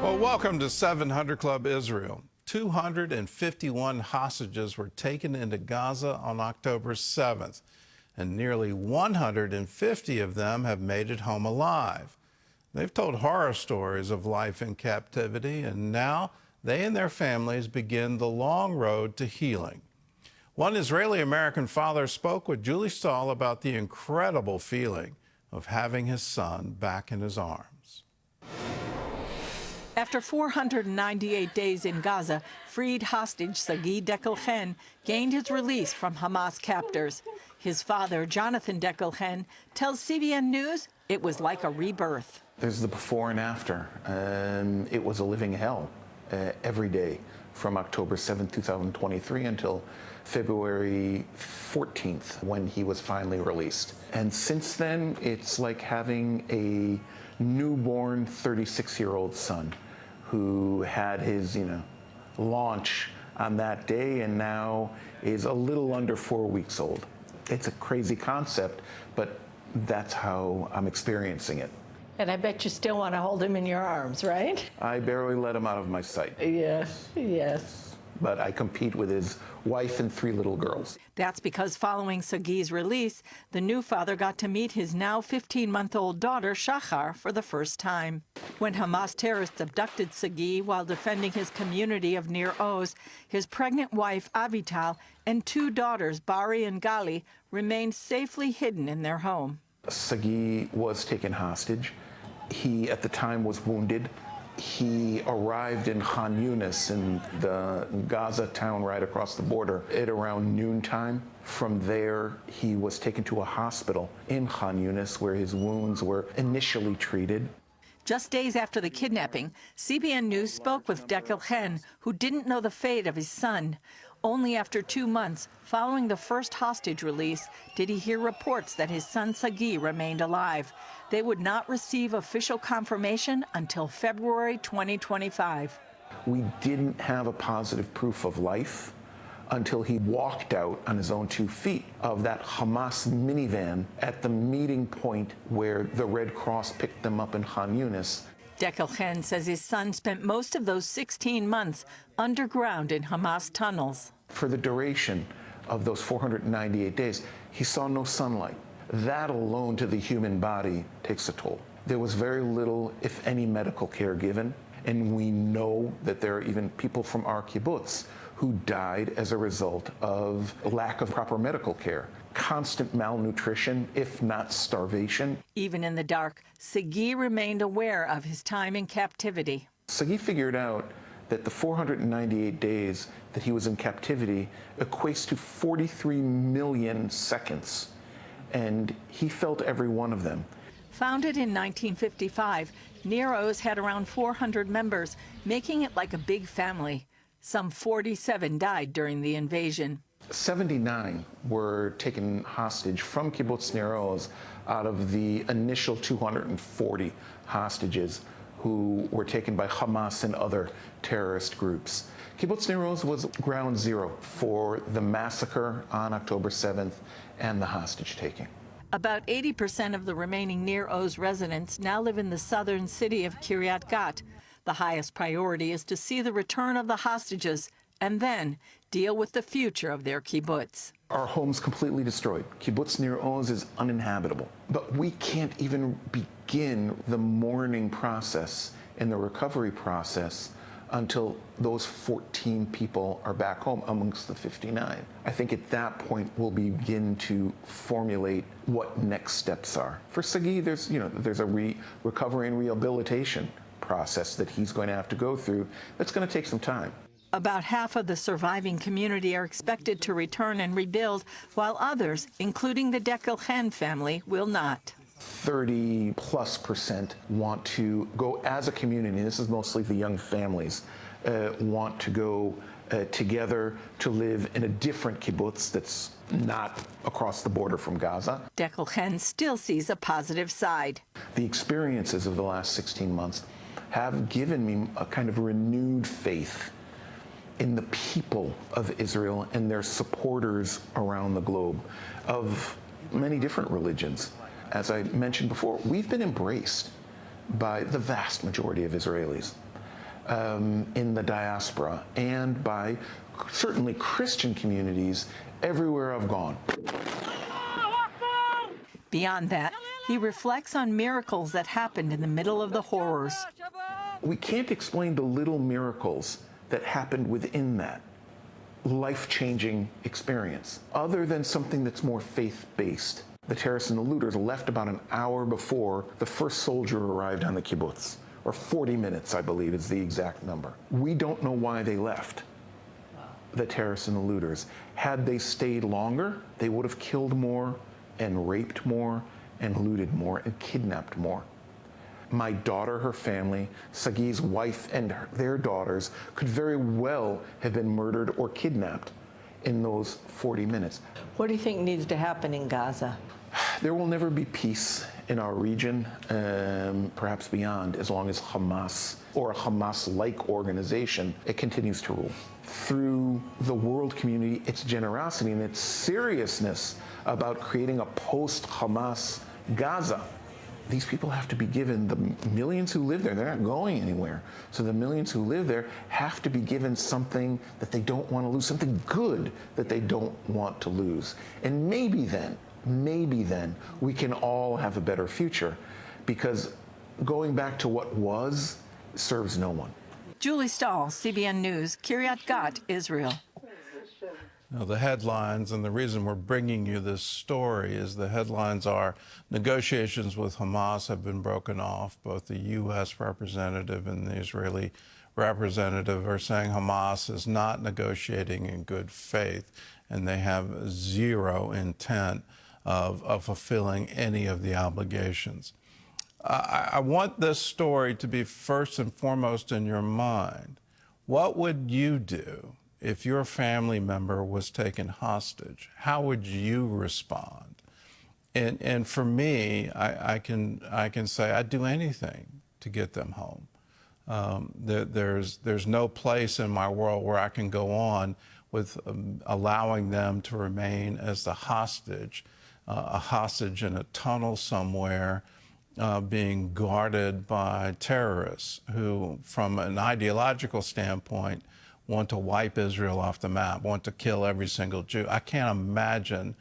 Well, welcome to 700 Club Israel. 251 hostages were taken into Gaza on October 7th, and nearly 150 of them have made it home alive. They've told horror stories of life in captivity, and now they and their families begin the long road to healing. One Israeli-American father spoke with Julie Stahl about the incredible feeling of having his son back in his arms. After 498 days in Gaza, freed hostage Sagi Dealhen gained his release from Hamas captors. His father, Jonathan Dealhen, tells CBN News it was like a rebirth. There's the before and after. It was a living hell every day from October 7, 2023 until February 14th when he was finally released. And since then, it's like having a newborn 36-year-old son who had his, launch on that day and now is a little under 4 weeks old. It's a crazy concept, but that's how I'm experiencing it. And I bet you still want to hold him in your arms, right? I barely let him out of my sight. Yes, yes. But I compete with his wife and 3 little girls. That's because following Sagi's release, the new father got to meet his now 15-month-old daughter, Shachar, for the first time. When Hamas terrorists abducted Sagi while defending his community of Nir Oz, his pregnant wife, Avital, and 2 daughters, Bari and Gali, remained safely hidden in their home. Sagi was taken hostage. He, at the time, was wounded. He arrived in Khan Yunis, in the Gaza town right across the border, at around noontime. From there, he was taken to a hospital in Khan Yunis where his wounds were initially treated. Just days after the kidnapping, CBN News spoke with Dealhen, who didn't know the fate of his son. Only after 2 months, following the first hostage release, did he hear reports that his son Sagi remained alive. They would not receive official confirmation until February 2025. We didn't have a positive proof of life until he walked out on his own 2 feet of that Hamas minivan at the meeting point where the Red Cross picked them up in Khan Yunis. Dealhen says his son spent most of those 16 months underground in Hamas tunnels. For the duration of those 498 days, he saw no sunlight. That alone to the human body takes a toll. There was very little, if any, medical care given. And we know that there are even people from our kibbutz who died as a result of lack of proper medical care. Constant malnutrition, if not starvation. Even in the dark, Sagi remained aware of his time in captivity. Sagi figured out that the 498 days that he was in captivity equates to 43 million seconds. And he felt every one of them. Founded in 1955, Nir Oz had around 400 members, making it like a big family. Some 47 died during the invasion. 79 were taken hostage from Kibbutz Nir Oz out of the initial 240 hostages who were taken by Hamas and other terrorist groups. Kibbutz Nir Oz was ground zero for the massacre on October 7th and the hostage taking. About 80% of the remaining Nir Oz residents now live in the southern city of Kiryat Gat. The highest priority is to see the return of the hostages and then deal with the future of their kibbutz. Our home's completely destroyed. Kibbutz Nir Oz is uninhabitable. But we can't even begin the mourning process and the recovery process until those 14 people are back home amongst the 59. I think at that point we'll begin to formulate what next steps are. For Sagi, there's a recovery and rehabilitation process that he's going to have to go through. That's going to take some time. About half of the surviving community are expected to return and rebuild, while others, including the Dealhen family, will not. 30+% want to go as a community, and this is mostly the young families, want to go together to live in a different kibbutz that's not across the border from Gaza. Dealhen still sees a positive side. The experiences of the last 16 months have given me a kind of renewed faith in the people of Israel and their supporters around the globe of many different religions. As I mentioned before, we've been embraced by the vast majority of Israelis. in the diaspora and by certainly Christian communities everywhere I've gone. Beyond that, he reflects on miracles that happened in the middle of the horrors. We can't explain the little miracles that happened within that life-changing experience, other than something that's more faith-based. The terrorists and the looters left about an hour before the first soldier arrived on the kibbutz, or 40 minutes, I believe is the exact number. We don't know why they left, the terrorists and the looters. Had they stayed longer, they would have killed more and raped more and looted more and kidnapped more. My daughter, her family, Sagi's wife, and their daughters could very well have been murdered or kidnapped in those 40 minutes. What do you think needs to happen in Gaza? There will never be peace in our region, perhaps beyond, as long as Hamas or a Hamas-like organization, it continues to rule. Through the world community, its generosity and its seriousness about creating a post-Hamas Gaza, these people have to be given, the millions who live there, they're not going anywhere. So the millions who live there have to be given something that they don't want to lose, something good that they don't want to lose. And maybe then we can all have a better future, because going back to what was serves no one. Julie Stahl, CBN News, Kiryat Gat, Israel. Now, the headlines, and the reason we're bringing you this story is the headlines are negotiations with Hamas have been broken off. Both the U.S. representative and the Israeli representative are saying Hamas is not negotiating in good faith, and they have zero intent of fulfilling any of the obligations. I want this story to be first and foremost in your mind. What would you do if your family member was taken hostage? How would you respond? And for me, I can say I'd do anything to get them home. There's no place in my world where I can go on with allowing them to remain as a hostage in a tunnel somewhere, being guarded by terrorists who, from an ideological standpoint, want to wipe Israel off the map, want to kill every single Jew. I can't imagine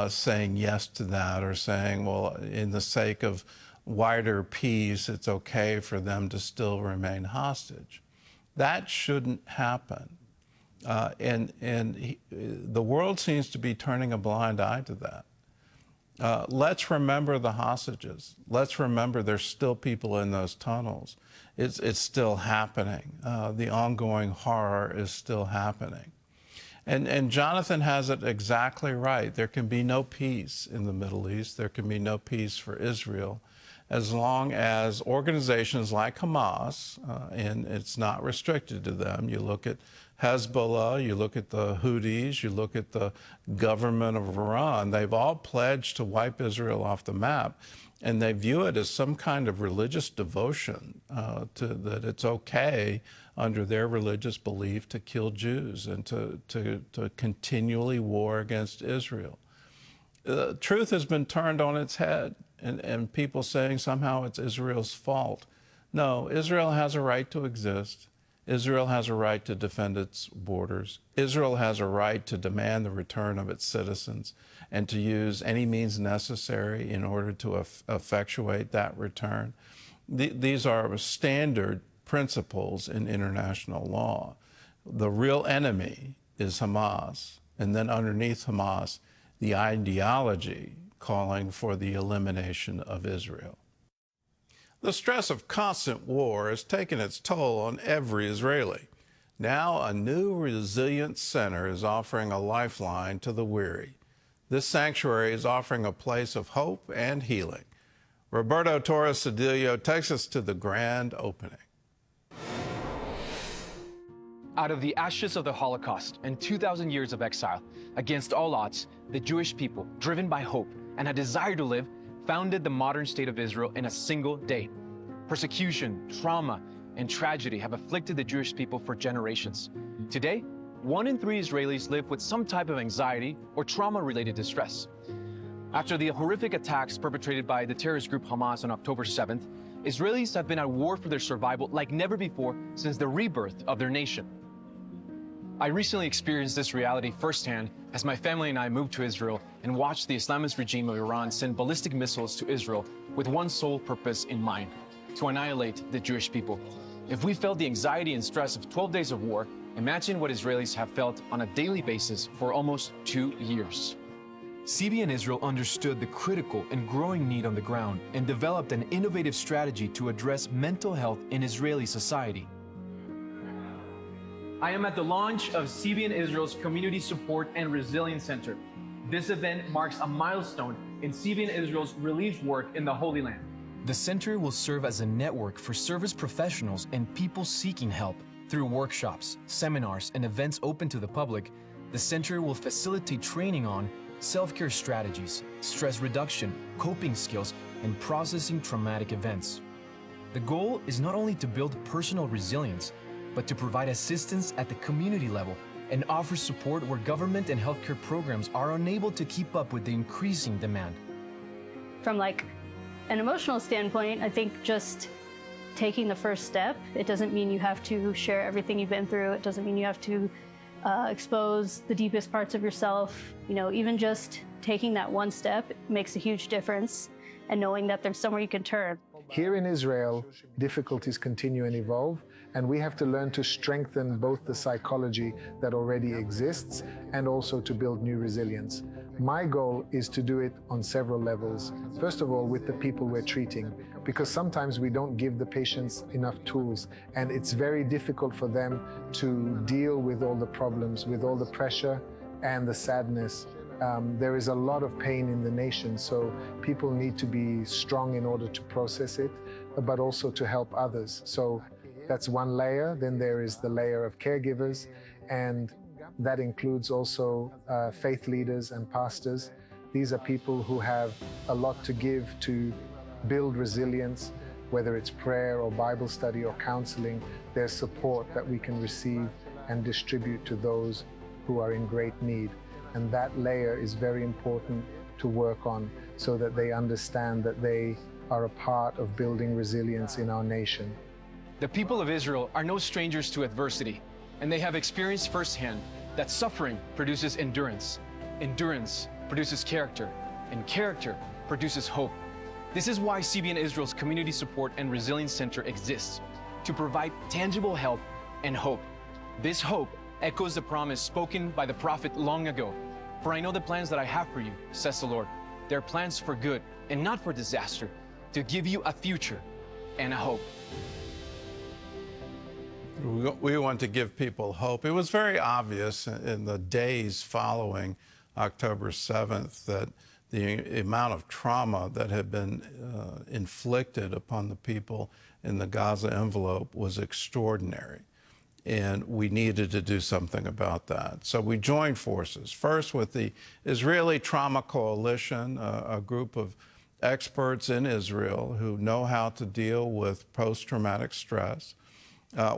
saying yes to that, or saying, well, in the sake of wider peace, it's okay for them to still remain hostage. That shouldn't happen. The world seems to be turning a blind eye to that. Let's remember the hostages. Let's remember there's still people in those tunnels. It's still happening. The ongoing horror is still happening. And Jonathan has it exactly right. There can be no peace in the Middle East. There can be no peace for Israel as long as organizations like Hamas, and it's not restricted to them. You look at Hezbollah, you look at the Houthis, you look at the government of Iran, they've all pledged to wipe Israel off the map. And they view it as some kind of religious devotion, that it's okay under their religious belief to kill Jews and to continually war against Israel. Truth has been turned on its head, and people saying somehow it's Israel's fault. No, Israel has a right to exist. Israel has a right to defend its borders. Israel has a right to demand the return of its citizens and to use any means necessary in order to effectuate that return. These are standard principles in international law. The real enemy is Hamas, and then underneath Hamas, the ideology calling for the elimination of Israel. The stress of constant war has taken its toll on every Israeli. Now, a new resilience center is offering a lifeline to the weary. This sanctuary is offering a place of hope and healing. Roberto Torres takes us to the grand opening. Out of the ashes of the Holocaust and 2,000 years of exile, against all odds, the Jewish people, driven by hope and a desire to live, founded the modern state of Israel in a single day. Persecution, trauma, and tragedy have afflicted the Jewish people for generations. Today, 1 in 3 Israelis live with some type of anxiety or trauma-related distress. After the horrific attacks perpetrated by the terrorist group Hamas on October 7th, Israelis have been at war for their survival like never before since the rebirth of their nation. I recently experienced this reality firsthand as my family and I moved to Israel and watched the Islamist regime of Iran send ballistic missiles to Israel with one sole purpose in mind: to annihilate the Jewish people. If we felt the anxiety and stress of 12 days of war, imagine what Israelis have felt on a daily basis for almost 2 years. CBN Israel understood the critical and growing need on the ground and developed an innovative strategy to address mental health in Israeli society. I am at the launch of CBN Israel's Community Support and Resilience Center. This event marks a milestone in CBN Israel's relief work in the Holy Land. The center will serve as a network for service professionals and people seeking help. Through workshops, seminars, and events open to the public, the center will facilitate training on self-care strategies, stress reduction, coping skills, and processing traumatic events. The goal is not only to build personal resilience, but to provide assistance at the community level and offer support where government and healthcare programs are unable to keep up with the increasing demand. From like an emotional standpoint, I think just taking the first step, it doesn't mean you have to share everything you've been through. It doesn't mean you have to expose the deepest parts of yourself. You know, even just taking that one step makes a huge difference, and knowing that there's somewhere you can turn. Here in Israel, difficulties continue and evolve, and we have to learn to strengthen both the psychology that already exists and also to build new resilience. My goal is to do it on several levels. First of all, with the people we're treating, because sometimes we don't give the patients enough tools, and it's very difficult for them to deal with all the problems, with all the pressure and the sadness. There is a lot of pain in the nation, so people need to be strong in order to process it, but also to help others. So that's one layer. Then there is the layer of caregivers, and that includes also faith leaders and pastors. These are people who have a lot to give to build resilience, whether it's prayer or Bible study or counseling. There's support that we can receive and distribute to those who are in great need. And that layer is very important to work on so that they understand that they are a part of building resilience in our nation. The people of Israel are no strangers to adversity, and they have experienced firsthand that suffering produces endurance, endurance produces character, and character produces hope. This is why CBN Israel's Community Support and Resilience Center exists, to provide tangible help and hope. This hope echoes the promise spoken by the prophet long ago. For I know the plans that I have for you, says the Lord. They're plans for good and not for disaster, to give you a future and a hope. We want to give people hope. It was very obvious in the days following October 7th that the amount of trauma that had been inflicted upon the people in the Gaza envelope was extraordinary. And we needed to do something about that. So we joined forces, first with the Israeli Trauma Coalition, a group of experts in Israel who know how to deal with post-traumatic stress.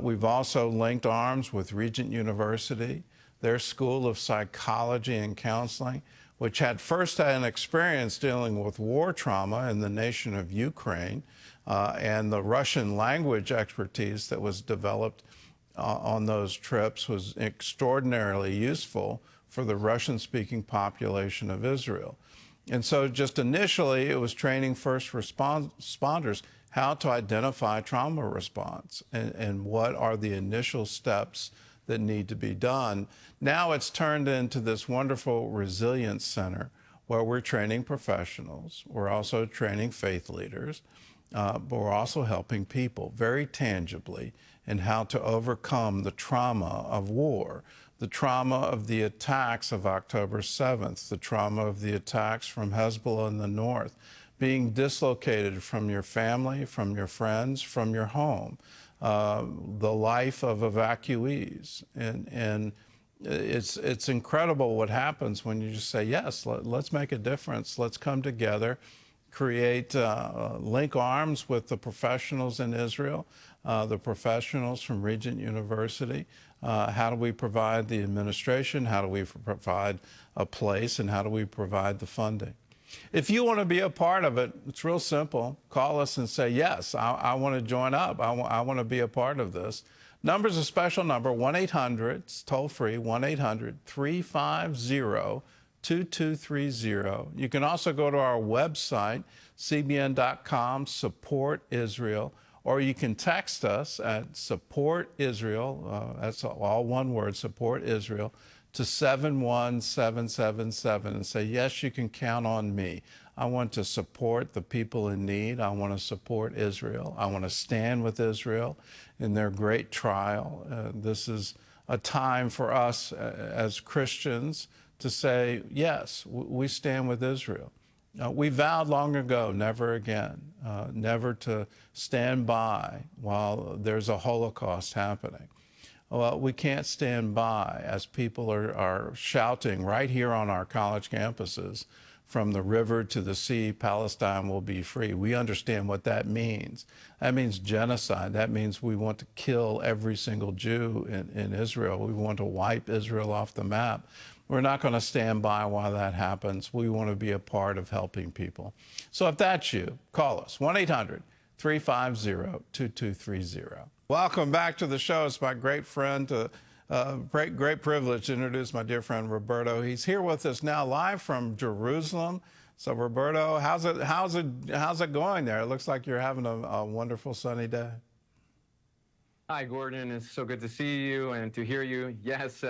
We've also linked arms with Regent University, their School of Psychology and Counseling, which had first-hand experience dealing with war trauma in the nation of Ukraine, and the Russian language expertise that was developed on those trips was extraordinarily useful for the Russian-speaking population of Israel. And so just initially, it was training first responders how to identify trauma response and what are the initial steps that need to be done. Now it's turned into this wonderful resilience center where we're training professionals. We're also training faith leaders, but we're also helping people very tangibly in how to overcome the trauma of war, the trauma of the attacks of October 7th, the trauma of the attacks from Hezbollah in the north, being dislocated from your family, from your friends, from your home, the life of evacuees. And it's incredible what happens when you just say, yes, let's make a difference. Let's come together, create, link arms with the professionals in Israel, the professionals from Regent University. How do we provide the administration? How do we provide a place? And how do we provide the funding? If you want to be a part of it, it's real simple. Call us and say, yes, I want to join up. I want to be a part of this. Number's a special number, 1-800, it's toll free, 1-800-350-2230. You can also go to our website, cbn.com, support Israel, or you can text us at support Israel, that's all one word, support Israel, to 71777 and say, yes, you can count on me. I want to support the people in need. I want to support Israel. I want to stand with Israel in their great trial. This is a time for us as Christians to say, yes, we stand with Israel. We vowed long ago, never again, never to stand by while there's a Holocaust happening. Well, we can't stand by as people are shouting right here on our college campuses, from the river to the sea, Palestine will be free. We understand what that means. That means genocide. That means we want to kill every single Jew in Israel. We want to wipe Israel off the map. We're not going to stand by while that happens. We want to be a part of helping people. So if that's you, call us, 1-800-350-2230. Welcome back to the show. It's my great friend, great privilege to introduce my dear friend Roberto. He's here with us now live from Jerusalem. So Roberto, how's it going there? It looks like you're having a wonderful sunny day. Hi, Gordon. It's so good to see you and to hear you. Yes,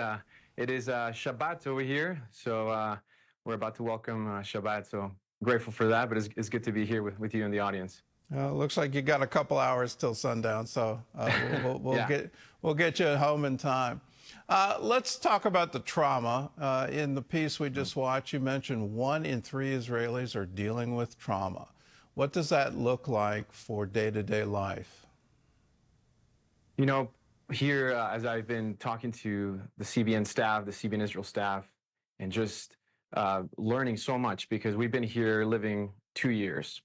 it is Shabbat over here. So we're about to welcome Shabbat. So grateful for that, but it's good to be here with you in the audience. Looks like you got a couple hours till sundown, so we'll get you home in time. Let's talk about the trauma. In the piece we just watched, you mentioned 1 in 3 Israelis are dealing with trauma. What does that look like for day-to-day life? You know, here, as I've been talking to the CBN staff, the CBN Israel staff, and just learning so much, because we've been here living 2 years.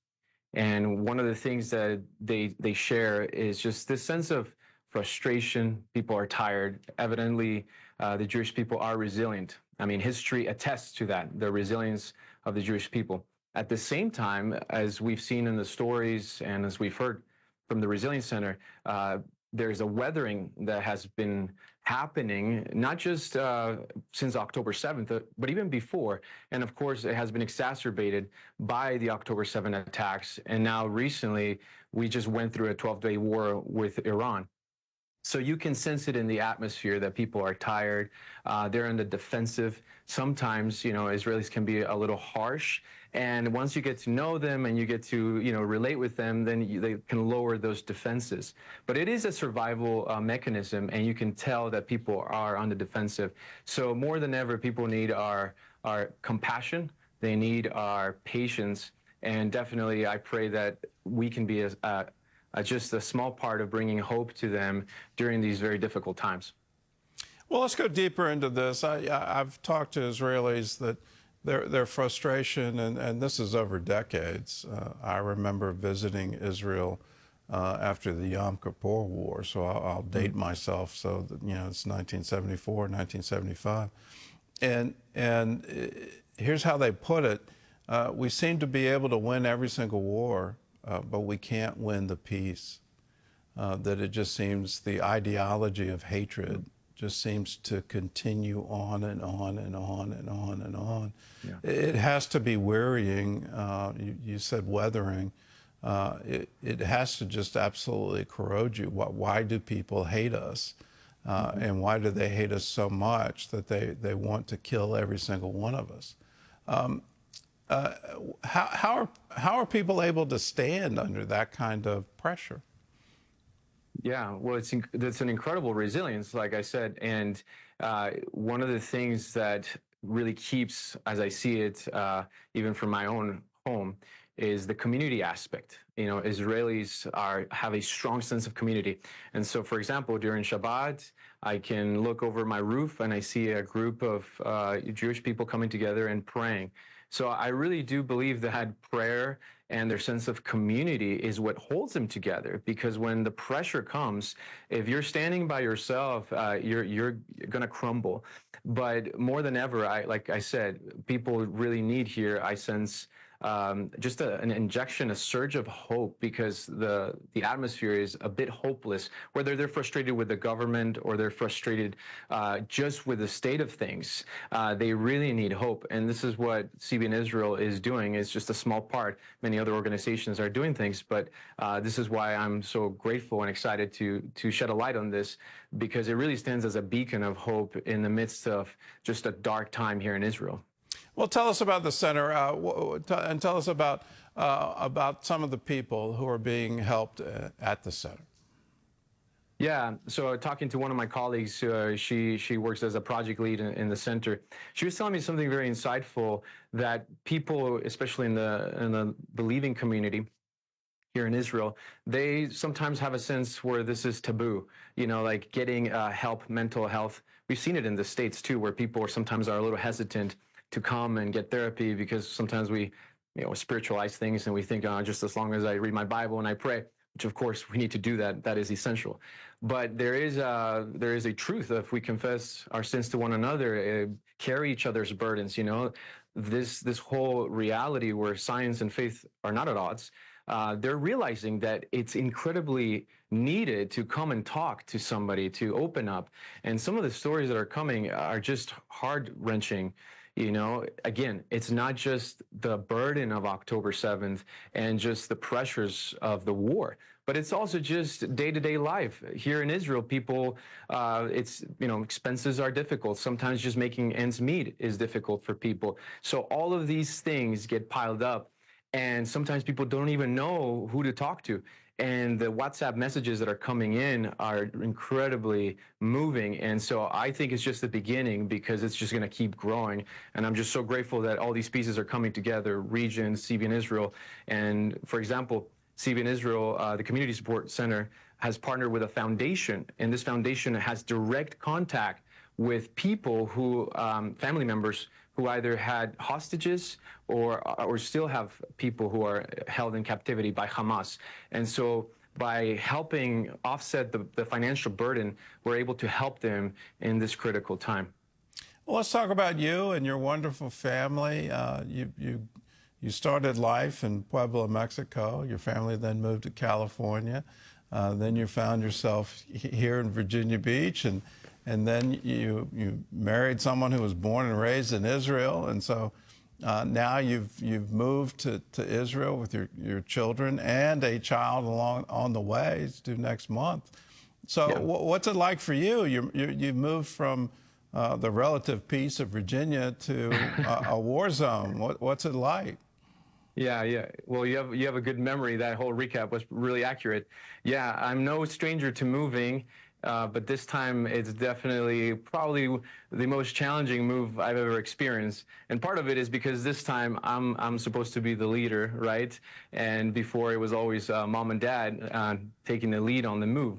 And one of the things that they share is just this sense of frustration. People are tired. Evidently, the Jewish people are resilient. I mean, history attests to that, the resilience of the Jewish people. At the same time, as we've seen in the stories and as we've heard from the Resilience Center, there's a weathering that has been happening, not just since October 7th, but even before. And of course, it has been exacerbated by the October 7 attacks. And now recently, we just went through a 12-day war with Iran. So you can sense it in the atmosphere that people are tired. They're on the defensive. Sometimes, you know, Israelis can be a little harsh. And once you get to know them and you get to, you know, relate with them, then they can lower those defenses. But it is a survival mechanism, and you can tell that people are on the defensive. So more than ever, people need our compassion. They need our patience. And definitely, I pray that we can be just a small part of bringing hope to them during these very difficult times. Well, let's go deeper into this. I've talked to Israelis that their frustration, and this is over decades. I remember visiting Israel after the Yom Kippur War, so I'll date myself. So that, you know, it's 1974, 1975, and here's how they put it: we seem to be able to win every single war, but we can't win the peace. That it just seems the ideology of hatred just seems to continue on and on and on and on and on. Yeah. It has to be wearying. You said weathering. It has to just absolutely corrode you. Why do people hate us? And why do they hate us so much that they want to kill every single one of us? How are people able to stand under that kind of pressure? Yeah, well, it's an incredible resilience, like I said. And one of the things that really keeps, as I see it, even from my own home, is the community aspect. You know, Israelis have a strong sense of community. And so, for example, during Shabbat, I can look over my roof and I see a group of Jewish people coming together and praying. So I really do believe that prayer and their sense of community is what holds them together. Because when the pressure comes, if you're standing by yourself, you're going to crumble. But more than ever, like I said, people really need here, I sense, just an injection, a surge of hope, because the atmosphere is a bit hopeless. Whether they're frustrated with the government or they're frustrated just with the state of things, they really need hope. And this is what CBN Israel is doing. It's just a small part. Many other organizations are doing things, but this is why I'm so grateful and excited to shed a light on this, because it really stands as a beacon of hope in the midst of just a dark time here in Israel. Well, tell us about the center and tell us about some of the people who are being helped at the center. Yeah, so talking to one of my colleagues, she works as a project lead in the center. She was telling me something very insightful, that people, especially in the believing community here in Israel, they sometimes have a sense where this is taboo, like getting help, mental health. We've seen it in the States too, where people sometimes are a little hesitant to come and get therapy, because sometimes we spiritualize things and we think, just as long as I read my Bible and I pray, which of course we need to do that. That is essential. But there is a truth. If we confess our sins to one another, carry each other's burdens, this whole reality where science and faith are not at odds, they're realizing that it's incredibly needed to come and talk to somebody, to open up. And some of the stories that are coming are just heart-wrenching. Again, it's not just the burden of October 7th and just the pressures of the war, but it's also just day-to-day life. Here in Israel, people, expenses are difficult. Sometimes just making ends meet is difficult for people. So all of these things get piled up, and sometimes people don't even know who to talk to. And the WhatsApp messages that are coming in are incredibly moving. And so I think it's just the beginning, because it's just going to keep growing. And I'm just so grateful that all these pieces are coming together, region, CBN Israel. And for example, CBN Israel, the Community Support Center, has partnered with a foundation. And this foundation has direct contact with people who, family members, who either had hostages or still have people who are held in captivity by Hamas. And so by helping offset the financial burden, we're able to help them in this critical time. Well, let's talk about you and your wonderful family. You started life in Puebla, Mexico. Your family then moved to California. Then you found yourself here in Virginia Beach, and then you married someone who was born and raised in Israel, and so now you've moved to Israel with your children and a child on the way. It's due next month. So yeah. What's it like for you? You've moved from the relative peace of Virginia to a war zone. What's it like? Yeah. Well, you have a good memory. That whole recap was really accurate. Yeah, I'm no stranger to moving. But this time it's definitely probably the most challenging move I've ever experienced. And part of it is because this time I'm supposed to be the leader, right? And before it was always mom and dad taking the lead on the move.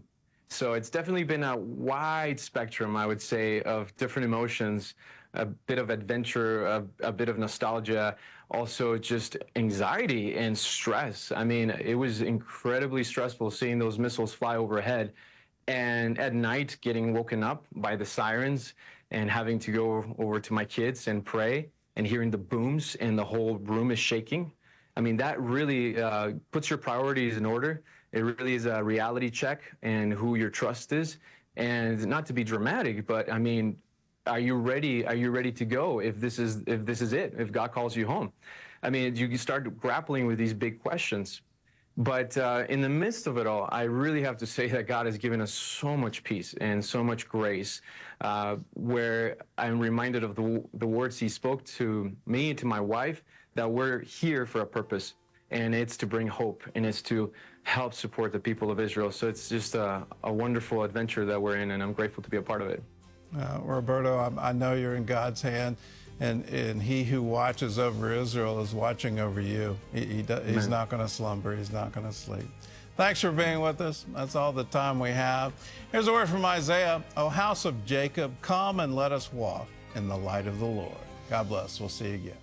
So it's definitely been a wide spectrum, I would say, of different emotions, a bit of adventure, a bit of nostalgia, also just anxiety and stress. I mean, it was incredibly stressful seeing those missiles fly overhead. And at night, getting woken up by the sirens and having to go over to my kids and pray and hearing the booms and the whole room is shaking. I mean, that really puts your priorities in order. It really is a reality check and who your trust is. And not to be dramatic, but I mean, are you ready? Are you ready to go if this is it? If God calls you home? I mean, you start grappling with these big questions. But in the midst of it all, I really have to say that God has given us so much peace and so much grace, where I'm reminded of the words He spoke to me and to my wife, that we're here for a purpose, and it's to bring hope, and it's to help support the people of Israel. So it's just a wonderful adventure that we're in, and I'm grateful to be a part of it. Roberto, I know you're in God's hand. And He who watches over Israel is watching over you. He's not going to slumber. He's not going to sleep. Thanks for being with us. That's all the time we have. Here's a word from Isaiah. O house of Jacob, come and let us walk in the light of the Lord. God bless. We'll see you again.